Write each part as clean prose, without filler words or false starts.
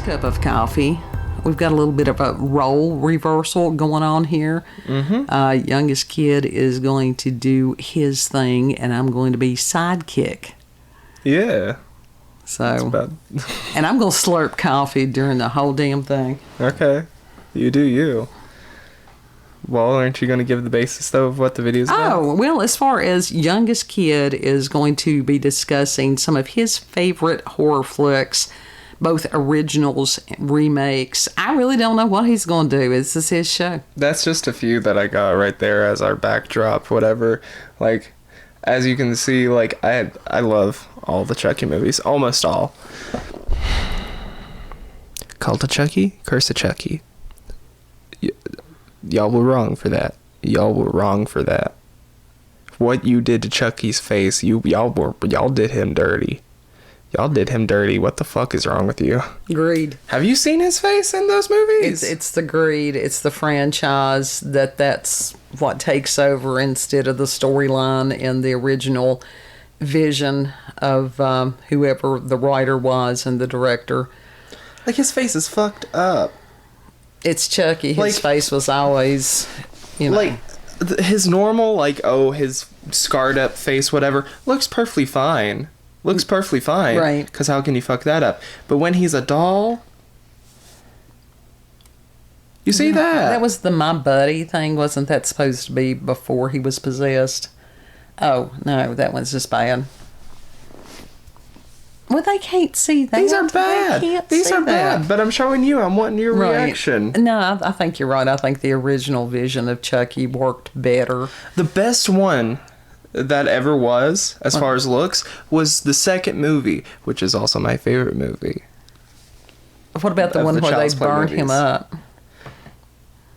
cup of coffee, we've got a little bit of a role reversal going on here. Youngest kid is going to do his thing, and I'm going to be sidekick. Yeah. So, and I'm going to slurp coffee during the whole damn thing. Okay. You do you. Well, aren't you going to give the basis, though, of what the video's about? Oh, well, as far as youngest kid is going to be discussing some of his favorite horror flicks, both originals, remakes. I really don't know what he's going to do. This is his show. That's just a few that I got right there as our backdrop, whatever. Like, as you can see, like, I love all the Chucky movies. Almost all. Cult of Chucky, Curse of Chucky. Y'all were wrong for that. Y'all were wrong for that. What you did to Chucky's face, y'all did him dirty. Y'all did him dirty. What the fuck is wrong with you? Greed. Have you seen his face in those movies? It's the greed. It's the franchise that's what takes over instead of the storyline in the original vision of whoever the writer was and the director. Like, his face is fucked up. It's Chucky. His face was always, Like, his normal, his scarred up face, whatever, looks perfectly fine. Right. Because how can you fuck that up? But when he's a doll... You see that? That was the My Buddy thing. Wasn't that supposed to be before he was possessed? Oh, no, that one's just bad. Well, they can't see that. These are bad. These are bad. But I'm showing you. I'm wanting your reaction. No, I think you're right. I think the original vision of Chucky worked better. The best one that ever was, as far as looks, was the second movie, which is also my favorite movie. What about the one where they burned him up?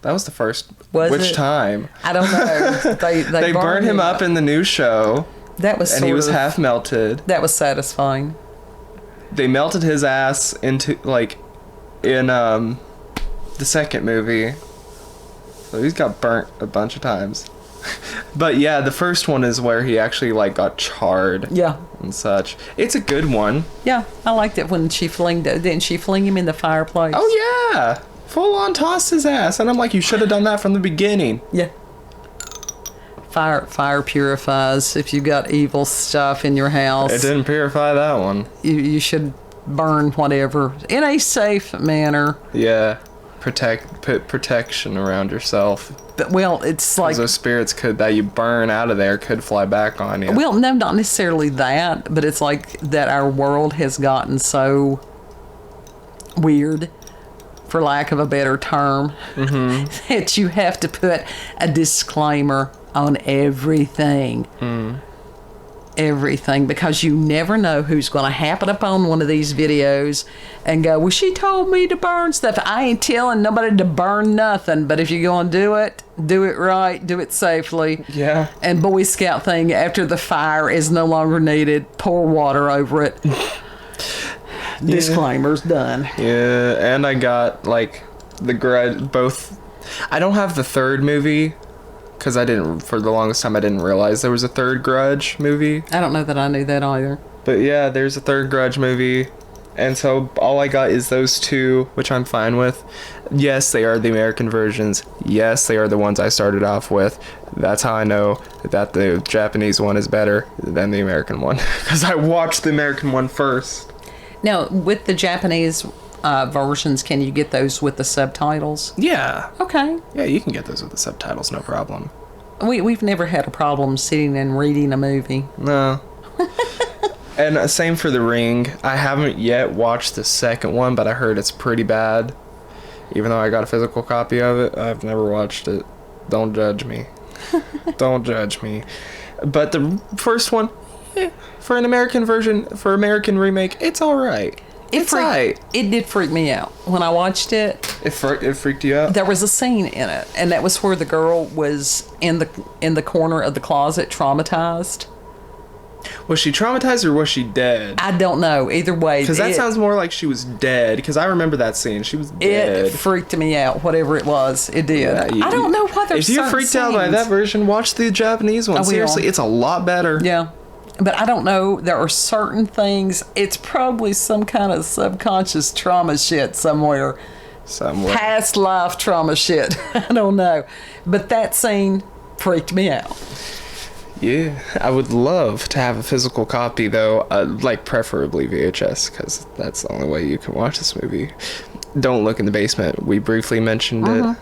That was the first. Which time? I don't know. They burned him up in the new show. That was and he was half melted. That was satisfying. They melted his ass into, in the second movie. So he's got burnt a bunch of times. But yeah, the first one is where he actually, got charred. Yeah. And such. It's a good one. Yeah, I liked it when didn't she fling him in the fireplace? Oh, yeah. Full on tossed his ass. And I'm like, you should have done that from the beginning. Yeah. Fire purifies if you got evil stuff in your house. It didn't purify that one. You should burn whatever in a safe manner. Yeah. Put protection around yourself. But, well, it's like those spirits that you burn out of there could fly back on you. Well, no, not necessarily that, but it's like that our world has gotten so weird, for lack of a better term, that you have to put a disclaimer on everything. Everything, because you never know who's going to happen upon one of these videos and go, well, she told me to burn stuff. I ain't telling nobody to burn nothing, but if you're going to do it right, do it safely. Yeah. And Boy Scout thing, after the fire is no longer needed, pour water over it. Disclaimers done. Yeah, and I got, the Grudge, both. I don't have the third movie. Because for the longest time, I didn't realize there was a third Grudge movie. I don't know that I knew that either. But yeah, there's a third Grudge movie. And so all I got is those two, which I'm fine with. Yes, they are the American versions. Yes, they are the ones I started off with. That's how I know that the Japanese one is better than the American one. Because I watched the American one first. Now, with the Japanese versions, can you get those with the subtitles? Yeah. Okay. Yeah, you can get those with the subtitles, no problem. We've never had a problem sitting and reading a movie. No. And same for The Ring. I haven't yet watched the second one, but I heard it's pretty bad. Even though I got a physical copy of it, I've never watched it. Don't judge me. Don't judge me. But the first one, for an American version, for American remake, it's alright. It did freak me out when I watched it. It freaked you out? There was a scene in it, and that was where the girl was in the corner of the closet, traumatized. Was she traumatized or was she dead? I don't know. Either way. Because that sounds more like she was dead. Because I remember that scene. She was dead. It freaked me out. Whatever it was, it did. Yeah, I don't know what there's. If you're freaked out by that version, watch the Japanese one. Seriously, it's a lot better. Yeah. but I don't know. There are certain things. It's probably some kind of subconscious trauma shit somewhere. Past life trauma shit. I don't know. But that scene freaked me out. Yeah, I would love to have a physical copy, though, like preferably VHS, because that's the only way you can watch this movie. Don't Look in the Basement. We briefly mentioned it.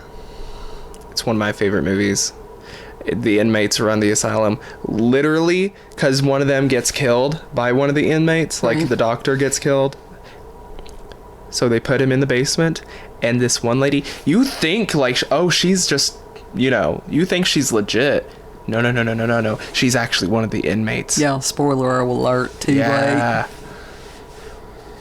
It's one of my favorite movies. The inmates run the asylum, literally, because one of them gets killed by one of the inmates, like the doctor gets killed. So they put him in the basement, and this one lady, you think, like, oh, she's just, you think she's legit. No. She's actually one of the inmates. Yeah, spoiler alert, too late.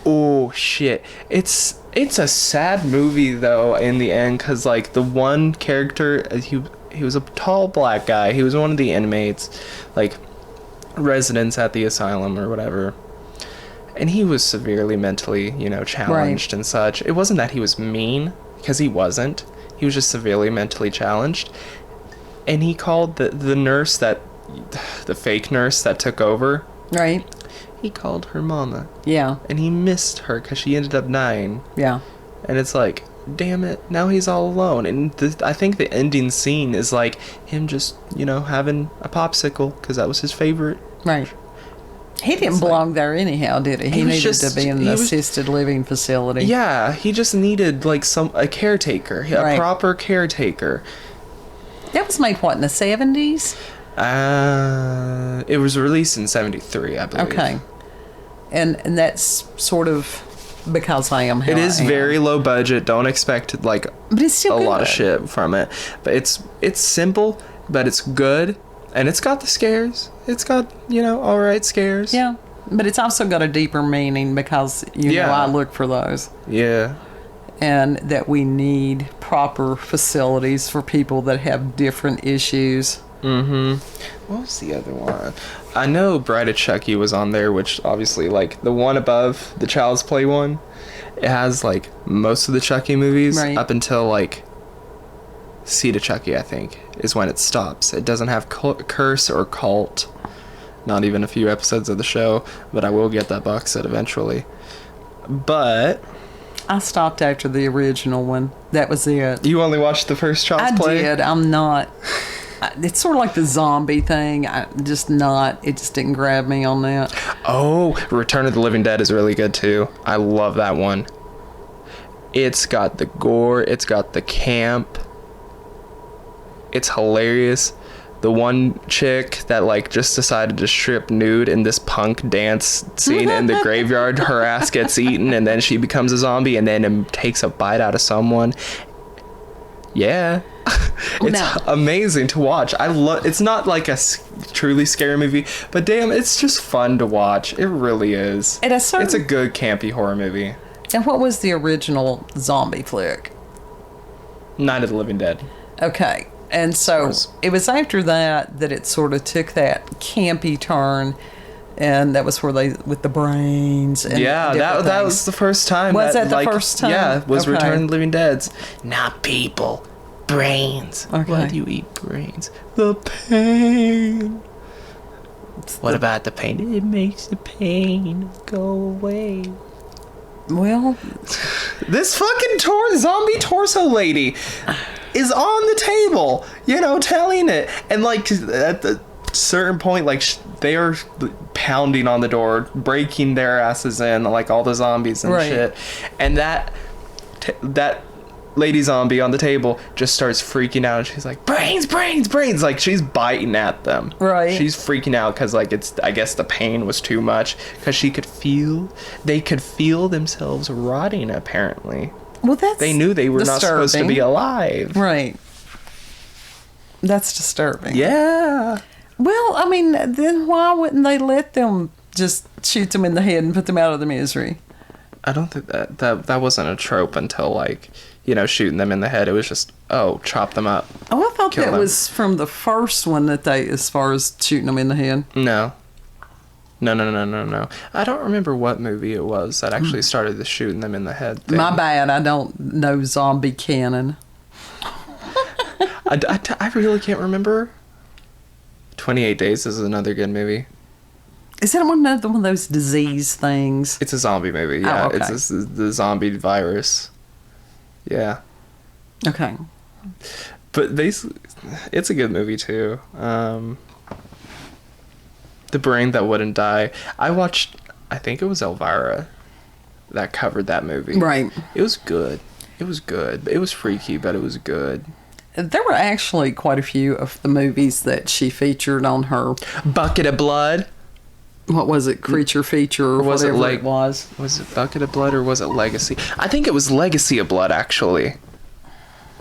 Oh, shit. It's a sad movie, though, in the end, because, like, the one character, he was a tall black guy. He was one of the inmates, like, residents at the asylum or whatever. And he was severely mentally, challenged and such. It wasn't that he was mean, because he wasn't. He was just severely mentally challenged. And he called the nurse the fake nurse that took over. Right. He called her mama. Yeah. And he missed her because she ended up dying. Yeah. And it's like, damn it, now he's all alone. And I think the ending scene is like him just, having a popsicle because that was his favorite. Right. He didn't belong there anyhow, did he? He needed to be in an assisted living facility. Yeah, he just needed like a caretaker, a proper caretaker. That was made, what, in the 70s? It was released in 73, I believe. Okay. And that's sort of because I am how It is I am. very low budget. Don't expect, like, but it's still a good. lot of shit from it. But it's simple, but it's good. And it's got the scares. It's got, alright scares. Yeah. But it's also got a deeper meaning because, I look for those. Yeah. And that we need proper facilities for people that have different issues. What was the other one? I know Bride of Chucky was on there, which obviously, like, the one above the Child's Play one, it has, like, most of the Chucky movies up until, like, Seed of Chucky, I think, is when it stops. It doesn't have Curse or Cult. Not even a few episodes of the show, but I will get that box set eventually. But I stopped after the original one. That was it. You only watched the first Child's Play? I did. I'm not. It's sort of like the zombie thing. It just didn't grab me on that. Oh, Return of the Living Dead is really good too. I love that one. It's got the gore. It's got the camp. It's hilarious. The one chick that, like, just decided to strip nude in this punk dance scene in the graveyard, her ass gets eaten and then she becomes a zombie and then takes a bite out of someone. Yeah. It's amazing to watch. It's not like a truly scary movie, but damn, it's just fun to watch. It really is. It's a good campy horror movie. And what was the original zombie flick? Night of the Living Dead. Okay. And so it was after that it sort of took that campy turn, and that was where they, with the brains and that was the first time. Was that the first time? Yeah, was Return of the Living Dead's. Not people, brains. Okay. Why do you eat brains? The pain. What about the pain? It makes the pain go away. Well, this fucking zombie torso lady is on the table, telling it. And, like, at the certain point, like, they are pounding on the door, breaking their asses in, like, all the zombies and shit. And that lady zombie on the table just starts freaking out. And she's like, brains. Like, she's biting at them. Right. She's freaking out because, like, I guess the pain was too much. Because they could feel themselves rotting, apparently. Well, they knew they were not supposed to be alive. Right. That's disturbing. Yeah. Well, I mean, then why wouldn't they let them just shoot them in the head and put them out of the misery? I don't think that wasn't a trope until, like, shooting them in the head. It was just, chop them up. Oh, I thought that was from the first one as far as shooting them in the head. No. I don't remember what movie it was that actually started the shooting them in the head thing. My bad. I don't know zombie canon. I really can't remember. 28 Days is another good movie. Is that one of those disease things? It's a zombie movie. Yeah, Oh, okay. it's the zombie virus. Yeah, Okay. but basically, it's a good movie too. The Brain That Wouldn't Die. I watched. I think it was Elvira that covered that movie. Right. It was good. It was good. It was freaky, but it was good. There were actually quite a few of the movies that she featured on her, Bucket of Blood. what was it, creature feature or Was it whatever like it was. Was it Bucket of Blood or was it Legacy? I think it was Legacy of Blood actually.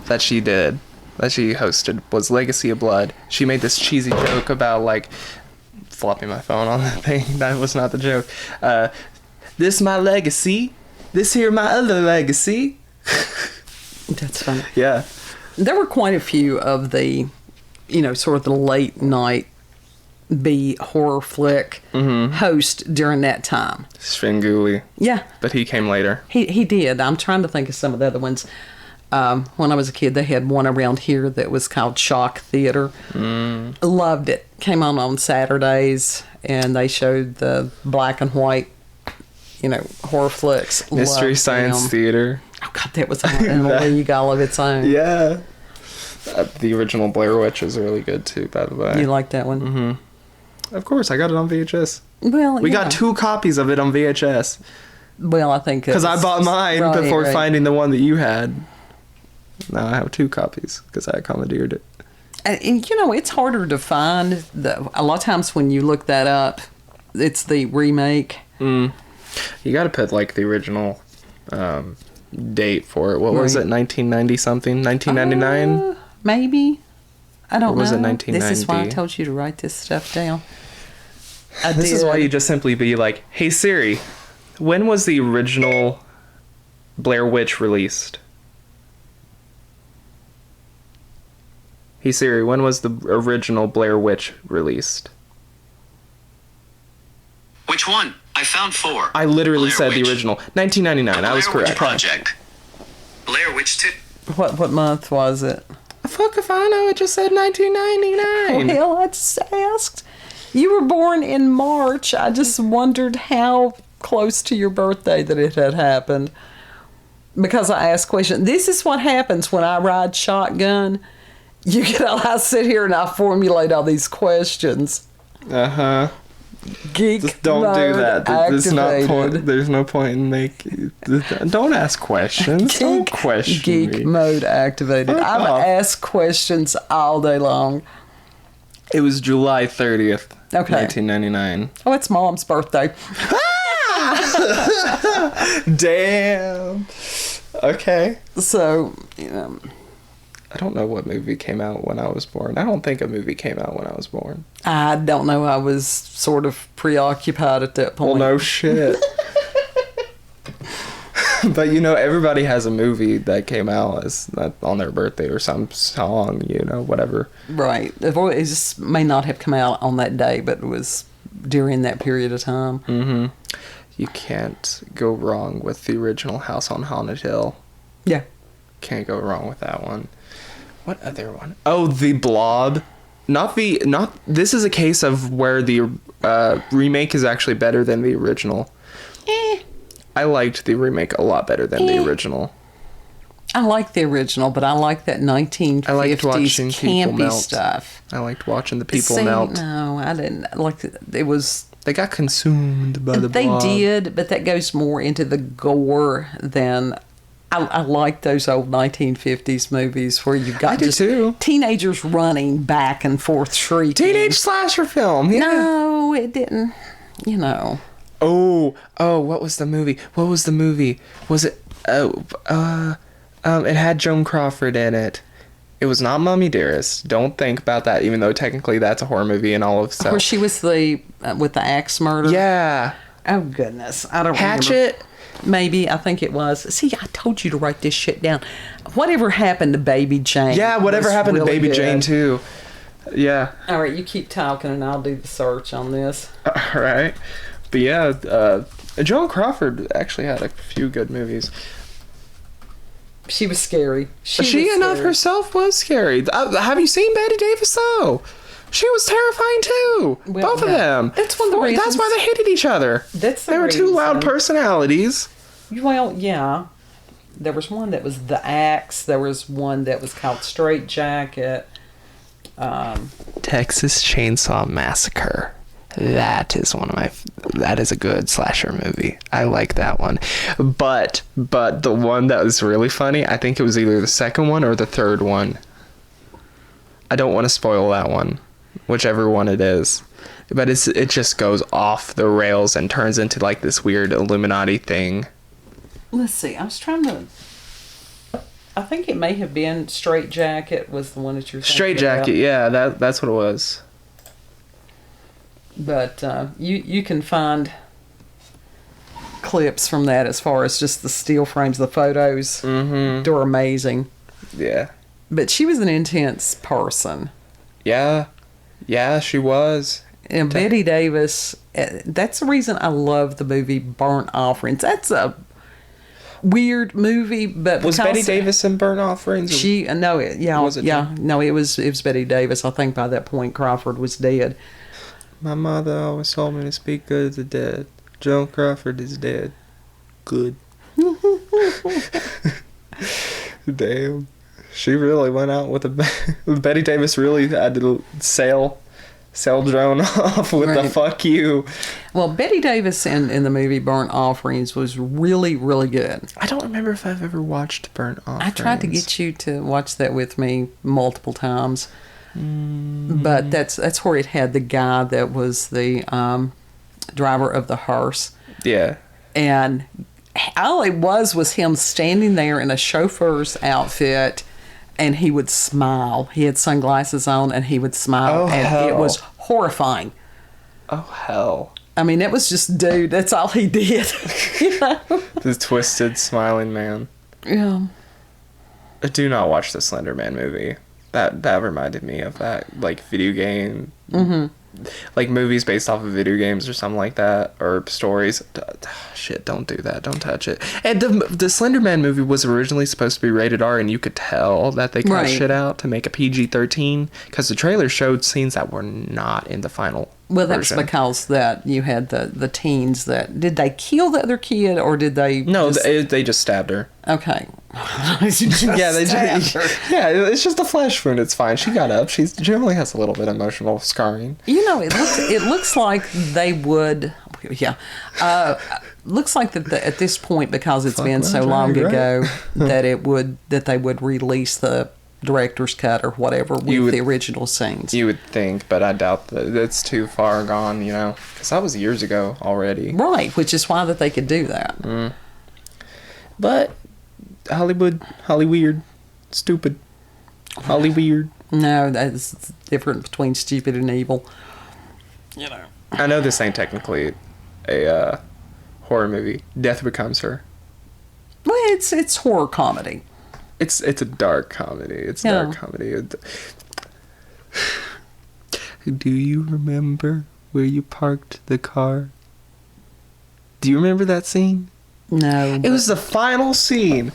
That she did. That she hosted was Legacy of Blood. She made this cheesy joke about like flopping my phone on the thing. That was not the joke. This my legacy. This here my other legacy. That's funny. Yeah. There were quite a few of the, sort of the late night B horror flick host during that time. Svengoolie. Yeah, But he came later. he did. I'm trying to think of some of the other ones. When I was a kid, they had one around here that was called Shock Theater. Loved it. Came on Saturdays, and they showed the black and white, horror flicks. Mystery Loved Science them. Theater. Oh God, that was in a league all of its own. Yeah. The original Blair Witch is really good too, by the way. You like that one? Of course, I got it on VHS. Well, We yeah. got 2 copies of it on VHS. Well, I think Because I bought mine right, before right. finding the one that you had. Now I have 2 copies because I commandeered it. And it's harder to find. A lot of times when you look that up, it's the remake. You got to put like the original date for it. What was Right. it? 1990 something? 1999? Maybe. I don't Or was know. it This is why I 1990? told you to write this stuff down. This is why you just simply be like, "Hey Siri, when was the original Blair Witch released?" Hey Siri, when was the original Blair Witch released? Which one? I found 4. I literally Blair said Witch. the original. 1999. I was Blair Witch correct. Project. Blair Witch 2. What month was it? Fuck if I know. It just said 1999. Well, I just asked. You were born in March. I just wondered how close to your birthday that it had happened. Because I asked questions. This is what happens when I ride shotgun. I sit here and I formulate all these questions. Uh-huh. Geek Just don't do mode that. There's not activated. point. There's no point in making. Don't ask questions. Don't question Geek me. mode activated. Fuck I've off. asked questions all day long. It was July 30th, Okay. 1999. Oh, it's Mom's birthday. Damn. Okay. So, I don't know what movie came out when I was born. I don't think a movie came out when I was born. I don't know. I was sort of preoccupied at that point. Well, no shit. But everybody has a movie that came out as on their birthday or some song, whatever. Right. It just may not have come out on that day, but it was during that period of time. Mm-hmm. You can't go wrong with the original House on Haunted Hill. Yeah. Can't go wrong with that one. What other one? Oh, The Blob. This is a case of where the remake is actually better than the original. I liked the remake a lot better than the original. I like the original, but I like that 1950s I liked watching people campy melt. stuff. I liked watching the people See, melt. No, I didn't. Like, it was... They got consumed by the They blob. did, but that goes more into the gore than... I like those old 1950s movies where you've got I do just too. teenagers running back and forth shrieking. Teenage slasher film. Yeah. No, it didn't. Oh, what was the movie? Was it it had Joan Crawford in it. It was not Mummy Dearest. Don't think about that, even though technically that's a horror movie and all of stuff. Where she was with the axe murder. Yeah. Oh goodness, I don't remember. Hatchet. Maybe, I think it was. See, I told you to write this shit down. Whatever happened to Baby Jane? Yeah, whatever was happened really to Baby good. Jane too. Yeah. All right, you keep talking and I'll do the search on this. All right. But yeah, Joan Crawford actually had a few good movies. She was scary. She was enough scary. herself was scary. Have you seen Betty Davis though? She was terrifying too. Well, Both of them. That's one of the reasons. That's why they hated each other. That's the They were two loud reason. personalities. Well, yeah. There was one that was the Axe. There was one that was called Straight Jacket. Texas Chainsaw Massacre. That is that is a good slasher movie. I like that one. But the one that was really funny, I think it was either the second one or the third one. I don't want to spoil that one, whichever one it is. But it just goes off the rails and turns into like this weird Illuminati thing. Let's see. I was trying to. I think it may have been Straight Jacket was the one that you're thinking Straight Jacket, about. yeah, that's what it was. But you can find clips from that as far as just the still frames, the photos. Mm-hmm. They're amazing. Yeah. But she was an intense person. Yeah. Yeah, she was. And Betty Davis, that's the reason I love the movie Burnt Offerings. That's a weird movie, but Was Betty Davis in Burnt Offerings? Was Betty Davis. I think by that point Crawford was dead. My mother always told me to speak good of the dead. Joan Crawford is dead. Good. Damn. She really went out with Betty Davis really had to sail drone off with the fuck you. Well, Betty Davis in the movie Burnt Offerings was really, really good. I don't remember if I've ever watched Burnt Offerings. I tried to get you to watch that with me multiple times. But that's where it had the guy that was the driver of the hearse. Yeah. And all it was him standing there in a chauffeur's outfit, and he would smile. He had sunglasses on, and he would smile. Oh, and hell. it was horrifying. Oh, hell. I mean, it was just, dude, that's all he did. You know? The twisted, smiling man. Yeah. Do not watch the Slender Man movie. That reminded me of that, like, video game. Mm-hmm. Like, movies based off of video games or something like that. Or stories. Shit, don't do that. Don't touch it. And the Slender Man movie was originally supposed to be rated R, and you could tell that they cut shit out to make a PG-13. Because the trailer showed scenes that were not in the final Well, that's version. because that you had the teens that... Did they kill the other kid, or did they... No, they just stabbed her. Okay. Yeah, it's just a flesh wound. It's fine. She got up. She generally has a little bit of emotional scarring. You know, it looks like they would... Yeah. Looks like that at this point, because it's been so long ago, that they would release the director's cut or whatever with the original scenes. You would think, but I doubt that it's too far gone, you know, because that was years ago already. Right, which is why that they could do that. But Hollyweird, stupid, Hollyweird. No, that's different between stupid and evil. You know. I know this ain't technically a horror movie. Death Becomes Her. Well, it's horror comedy. It's a dark comedy. It's a dark comedy. Do you remember where you parked the car? Do you remember that scene? No. It was the final scene.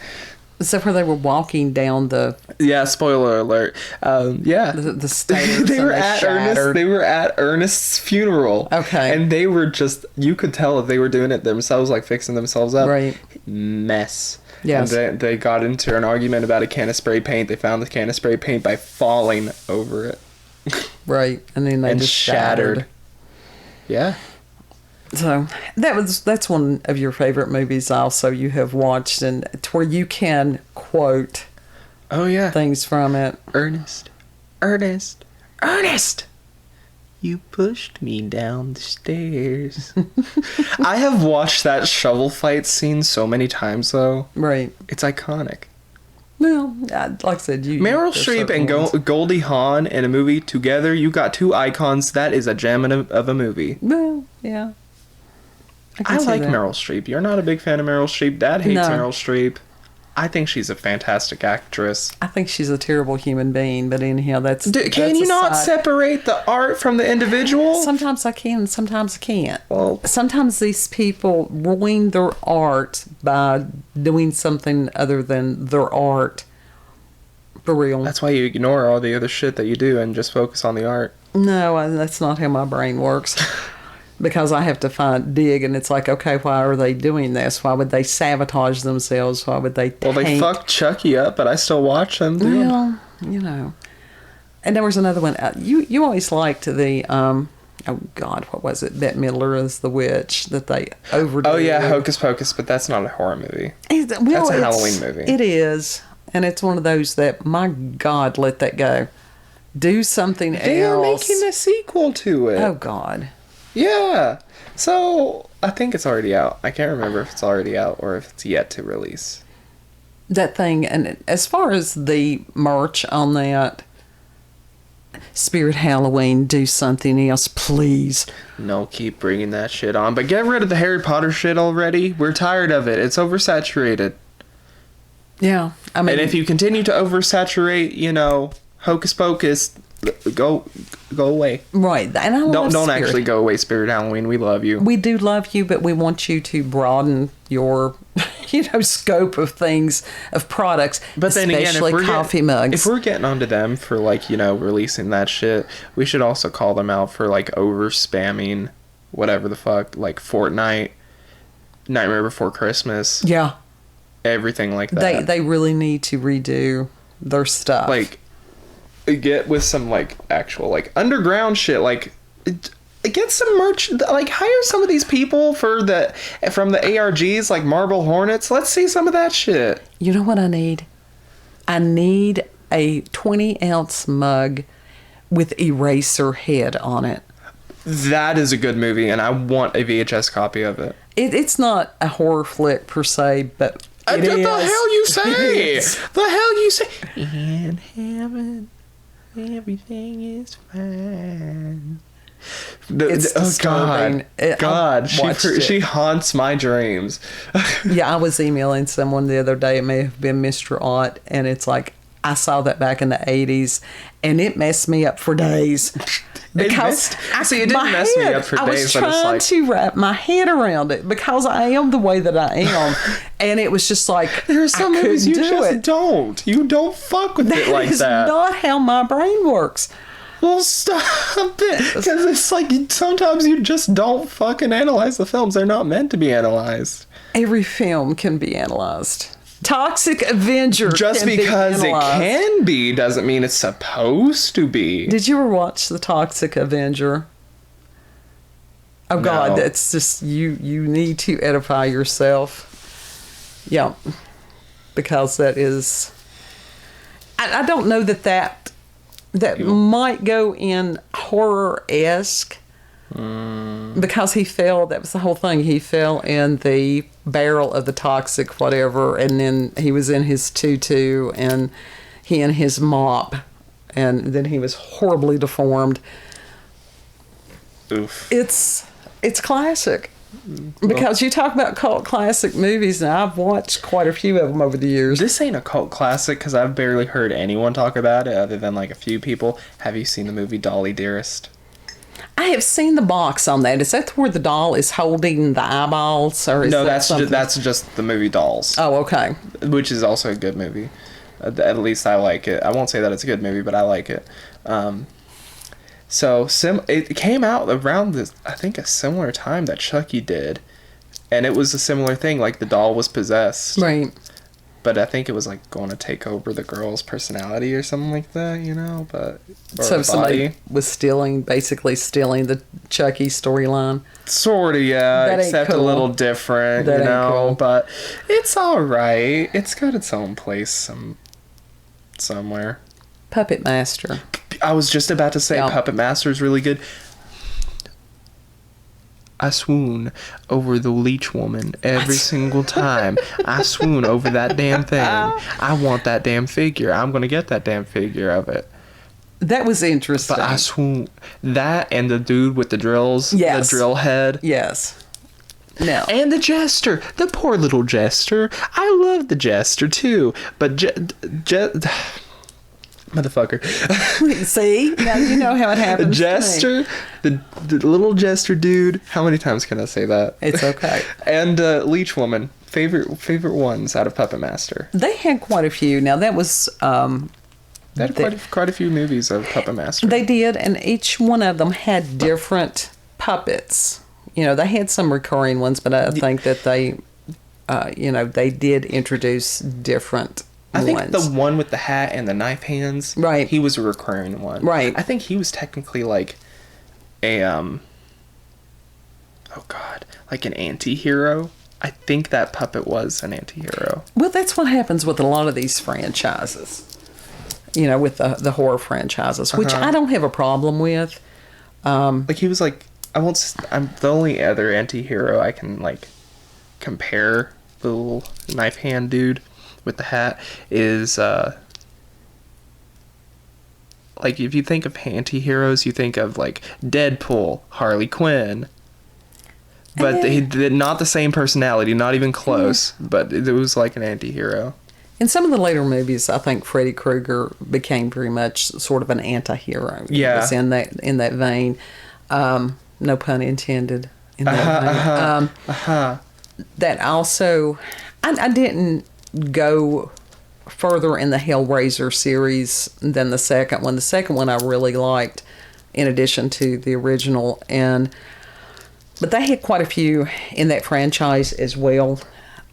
Except where they were walking down the... Yeah, spoiler alert. Yeah. The stairs. They were at Ernest. They were at Ernest's funeral. Okay. And they were just... You could tell if they were doing it themselves, like fixing themselves up. Right. Mess. Yes. And they got into an argument about a can of spray paint. They found the can of spray paint by falling over it. Right. And then they just shattered. Yeah. So that's one of your favorite movies also you have watched, and to where you can quote things from it. Ernest, you pushed me down the stairs. I have watched that shovel fight scene so many times though. Right. It's iconic. Well, like I said, Meryl Streep and Goldie Hawn in a movie together, you got two icons. That is a gem of a movie. Well, yeah. I like Meryl Streep. You're not a big fan of Meryl Streep. Dad hates Meryl Streep. I think she's a fantastic actress. I think she's a terrible human being, but anyhow, Can you not separate the art from the individual? Sometimes I can, sometimes I can't. Well, sometimes these people ruin their art by doing something other than their art For real. That's why you ignore all the other shit that you do and just focus on the art. No, that's not how my brain works. Because I have to dig, and it's like, okay, why are they doing this? Why would they sabotage themselves? Why would they Well, they fucked Chucky up, but I still watch them. Dude. Well, And there was another one. You always liked the, oh God, what was it? Bette Midler as the witch that they overdid. Oh, yeah, Hocus Pocus, but that's not a horror movie. That's a Halloween movie. It is. And it's one of those that, my God, let that go. Do something else. They are making a sequel to it. Oh, God. Yeah. So, I think it's already out. I can't remember if it's already out or if it's yet to release. That thing, and as far as the merch on that, Spirit Halloween, do something else, please. No, keep bringing that shit on. But get rid of the Harry Potter shit already. We're tired of it. It's oversaturated. Yeah. I mean, and if you continue to oversaturate, Hocus Pocus, go away. Right. And I love Don't actually go away, Spirit Halloween. We love you. We do love you, but we want you to broaden your, scope of things, of products, but then especially again, coffee mugs. If we're getting onto them for, releasing that shit, we should also call them out for, over spamming whatever the fuck, Fortnite, Nightmare Before Christmas. Yeah. Everything like that. They really need to redo their stuff. Get with some actual underground shit, get some merch, hire some of these people from the ARGs, Marble Hornets. Let's see some of that shit. You know what I need? I need a 20-ounce mug with Eraser head on it. That is a good movie, and I want a VHS copy of it. It's not a horror flick per se, but it is. The hell you say? The hell you say? In heaven, everything is fine. It's disturbing. God, she haunts my dreams. Yeah, I was emailing someone the other day. It may have been Mr. Ott, and it's like, I saw that back in the 80s, and it messed me up for days. Because it didn't mess me up for days. I was trying to wrap my head around it because I am the way that I am, and it was just like, there are some movies you just don't. You don't fuck with it like that. That is not how my brain works. Well, stop it. Because it's sometimes you just don't fucking analyze the films. They're not meant to be analyzed. Every film can be analyzed. Toxic Avenger. Just because it can be doesn't mean it's supposed to be. Did you ever watch The Toxic Avenger? Oh, no. God, that's just, you need to edify yourself. Yeah. Because that is, I don't know that might go in horror-esque. Because he fell, that was the whole thing. He fell in the barrel of the toxic whatever, and then he was in his tutu, and he and his mop, and then he was horribly deformed. Oof. It's classic. Because you talk about cult classic movies, and I've watched quite a few of them over the years. This ain't a cult classic because I've barely heard anyone talk about it other than a few people. Have you seen the movie Dolly Dearest? I have seen the box on that. Is that where the doll is holding the eyeballs? Or is that's just the movie Dolls. Oh, okay. Which is also a good movie. At least I like it. I won't say that it's a good movie, but I like it. It came out around I think a similar time that Chucky did, and it was a similar thing. The doll was possessed, right? But I think it was going to take over the girl's personality or something like that, But so somebody was basically stealing the Chucky storyline. Sort of, yeah. Except cool. A little different, Cool. But it's all right. It's got its own place somewhere. Puppet Master. I was just about to say Puppet Master is really good. I swoon over the leech woman every single time. I swoon over that damn thing. I want that damn figure. I'm going to get that damn figure of it. That was interesting. But I swoon. That and the dude with the drills. Yes. The drill head. Yes. No. And the jester. The poor little jester. I love the jester too. But motherfucker. See? Now you know how it happens. The jester, the little jester dude. How many times can I say that? It's okay. And Leech Woman. Favorite ones out of Puppet Master. They had quite a few. Now that was They had quite a few movies of Puppet Master. They did, and each one of them had different puppets. You know, they had some recurring ones, but I think that they, they did introduce different I think ones. the one with the hat and the knife hands, Right. he was a recurring one. Right. I think he was technically like a, like an anti-hero. I think that puppet was an anti-hero. Well, that's what happens with a lot of these franchises. You know, with the horror franchises, which I don't have a problem with. Like he was like, I'm the only other anti-hero I can like compare the little knife hand dude with the hat is like if you think of anti-heroes, you think of like Deadpool, Harley Quinn. But they did not the same personality, not even close. But it was like an anti-hero. In some of the later movies, I think Freddy Krueger became very much sort of an anti-hero. Yeah. It was in that vein. No pun intended. In that vein. That also, I didn't go further in the Hellraiser series than the second one. The second one I really liked, in addition to the original, but they had quite a few in that franchise as well.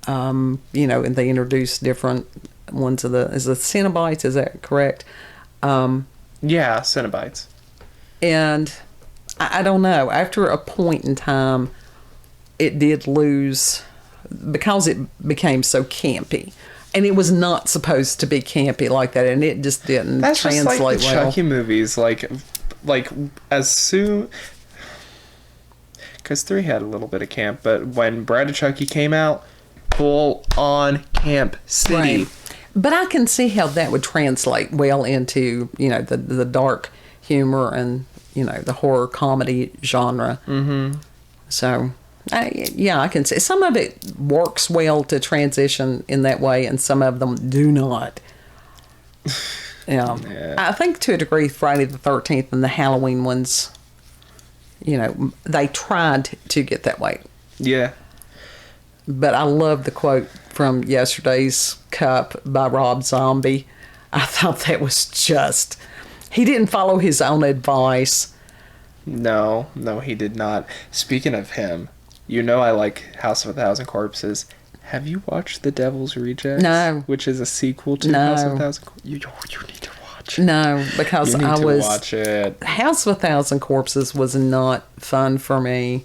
And they introduced different ones of is the Cenobites, is that correct? Yeah, Cenobites. And I don't know. After a point in time, it did lose, because it became so campy. And it was not supposed to be campy like that, and it just didn't translate just like the well. Chucky movies, like as soon... Because 3 had a little bit of camp, but when Bride of Chucky came out, full on Camp City. Right. But I can see how that would translate well into, the dark humor and, the horror comedy genre. Mm-hmm. So, I can see. Some of it works well to in that way, and some of them do not. Yeah. I think to a degree, Friday the 13th and the Halloween ones, they tried to get that way. Yeah. But I love the quote from yesterday's Cup by Rob Zombie. I thought that was just... He didn't follow his own advice. No, he did not. Speaking of him, I like House of a Thousand Corpses. Have you watched The Devil's Rejects? No. Which is a sequel to House of a Thousand Corpses? You need to watch it. No, because you need to watch it. House of a Thousand Corpses was not fun for me.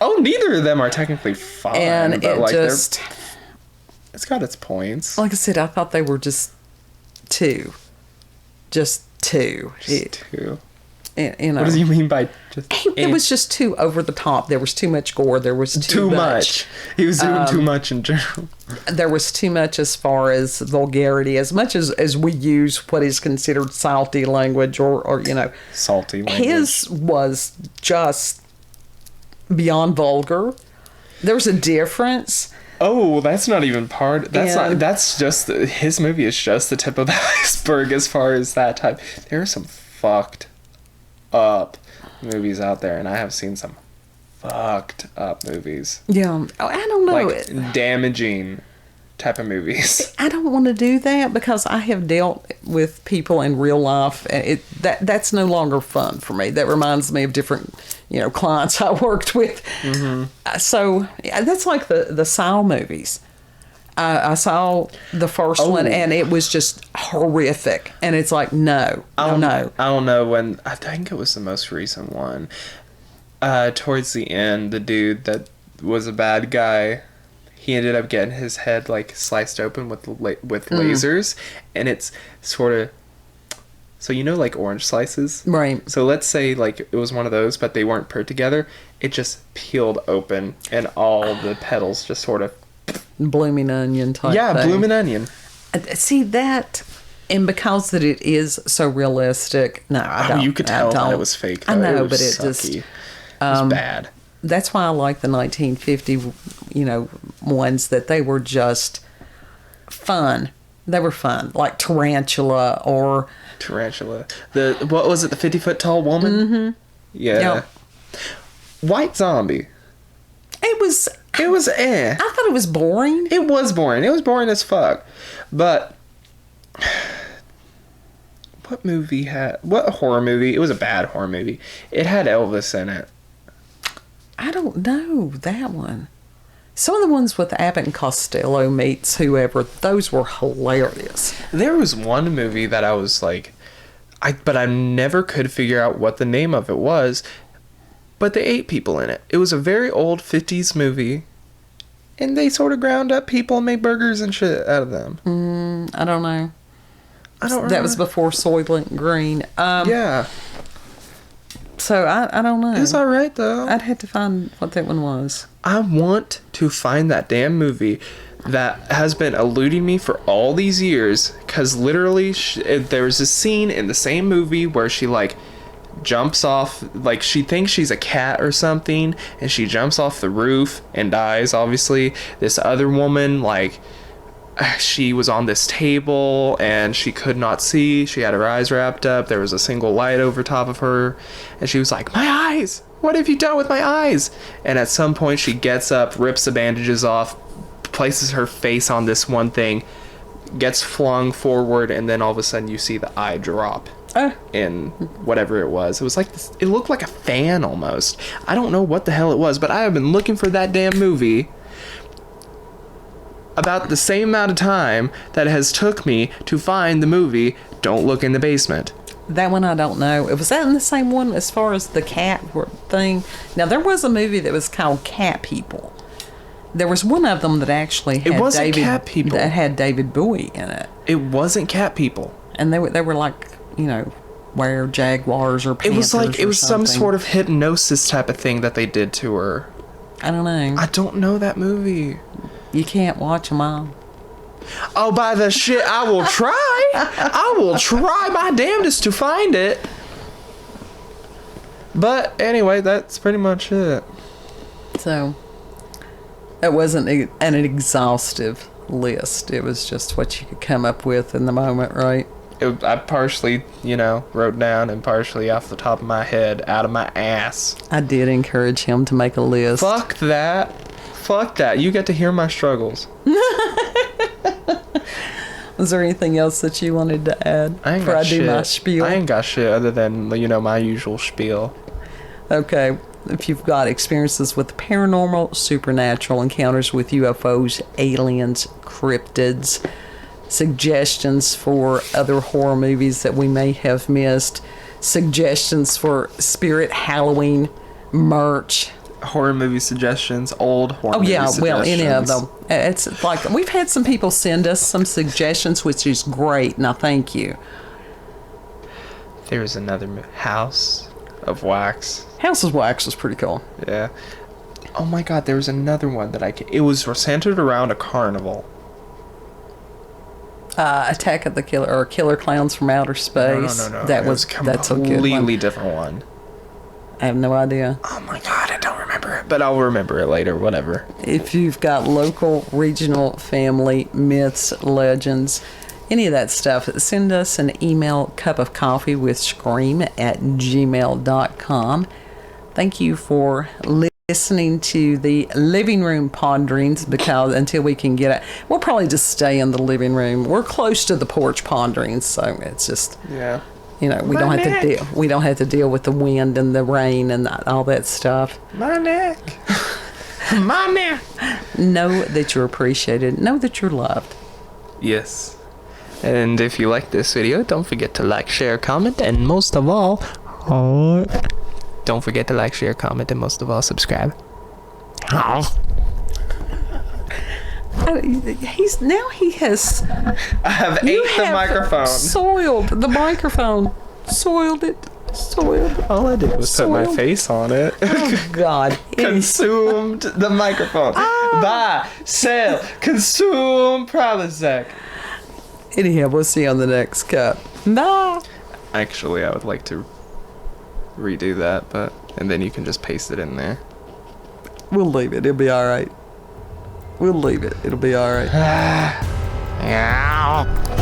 Oh, neither of them are technically fun. And but it's got its points. Like I said, I thought they were just two. Just two. Two. What do you mean by just... It was just too over the top. There was too much gore. There was too much. He was doing too much in general. There was too much as far as vulgarity. As much as we use what is considered salty language or Salty language. His was just beyond vulgar. There's a difference. Oh, that's not even part. That's just his movie is just the tip of the iceberg as far as that type. There are some fucked up movies out there, and I have seen some fucked up movies. Yeah, I don't know. Like damaging type of movies. I don't want to do that because I have dealt with people in real life, and that's no longer fun for me. That reminds me of different, clients I worked with. Mm-hmm. So that's like the Saw movies. I saw the first one, and it was just horrific. And it's like, no. I don't know when. I think it was the most recent one. Towards the end, the dude that was a bad guy, he ended up getting his head like sliced open with lasers, and it's sort of. So like orange slices, right? So let's say like it was one of those, but they weren't put together. It just peeled open, and all the petals just sort of. Blooming onion type thing. Blooming onion. See that, and because that it is so realistic. No, I don't. You could tell that it was fake. Though. I know, it but it just it was bad. That's why I like the 1950, ones that they were just fun. They were fun, like Tarantula. What was it? The 50-foot tall woman. Mm-hmm. Yeah. Yep. White Zombie. It was I thought it was boring. It was boring. It was boring as fuck. But What horror movie? It was a bad horror movie. It had Elvis in it. I don't know that one. Some of the ones with Abbott and Costello meets whoever, those were hilarious. There was one movie that I was like, but I never could figure out what the name of it was. But they ate people in it. It was a very old 50s movie. And they sort of ground up people and made burgers and shit out of them. I don't know. I don't remember. That was before Soylent Green. Yeah. So I don't know. It was alright though. I'd have to find what that one was. I want to find that damn movie that has been eluding me for all these years. Because literally, there was a scene in the same movie where she like jumps off, like she thinks she's a cat or something, and she jumps off the roof and dies, obviously. This other woman, like, she was on this table and she could not see. She had her eyes wrapped up. There was a single light over top of her. And she was like, my eyes! What have you done with my eyes? And at some point she gets up, rips the bandages off, places her face on this one thing, gets flung forward, and then all of a sudden you see the eye drop in whatever it was. It was like this, it looked like a fan almost. I don't know what the hell it was, but I have been looking for that damn movie about the same amount of time that it has took me to find the movie Don't Look in the Basement. That one I don't know. Was that in the same one as far as the cat thing? Now, there was a movie that was called Cat People. There was one of them that actually had Cat People. That had David Bowie in it. It wasn't Cat People. And they were like, were jaguars or panthers. It was some sort of hypnosis type of thing that they did to her. I don't know. I don't know that movie. You can't watch them all. Oh, by the shit, I will try. I will try my damnedest to find it. But anyway, that's pretty much it. So, it wasn't an exhaustive list. It was just what you could come up with in the moment, right? I partially, wrote down and partially off the top of my head, out of my ass. I did encourage him to make a list. Fuck that. Fuck that. You get to hear my struggles. Was there anything else that you wanted to add before I do my spiel? I ain't got shit other than, my usual spiel. Okay. If you've got experiences with paranormal, supernatural encounters with UFOs, aliens, cryptids, suggestions for other horror movies that we may have missed, suggestions for Spirit Halloween merch, horror movie suggestions, old horror movie suggestions. Well, any of them. It's like we've had some people send us some suggestions, which is great, and I thank you. There's another House of Wax. House of Wax was pretty cool. Yeah. Oh my god, there was another one that it was centered around a carnival. Attack of the Killer, or Killer Clowns from Outer Space. No. That's a good one. Completely different one. I have no idea. Oh my god, I don't remember it, but I'll remember it later, whatever. If you've got local, regional, family, myths, legends, any of that stuff, send us an email, cupofcoffeewithscream@gmail.com. Thank you for listening to the living room ponderings, because until we can get it, we'll probably just stay in the living room. We're close to the porch ponderings, so it's just... Yeah. We don't have to deal with the wind and the rain and all that stuff. My neck. My neck. Know that you're appreciated. Know that you're loved. Yes. And if you like this video, don't forget to like, share, comment, and most of all, don't forget to like, share, comment, and most of all, subscribe. He has. I have ate the microphone. Soiled the microphone. Soiled it. All I did was put my face on it. Oh God! Consumed the microphone. Buy, sell, consume, Prilosec. Anyhow, we'll see you on the next cup. Bye. Actually, I would like to redo that, and then you can just paste it in there. We'll leave it. It'll be all right. We'll leave it. It'll be all right. Yeah.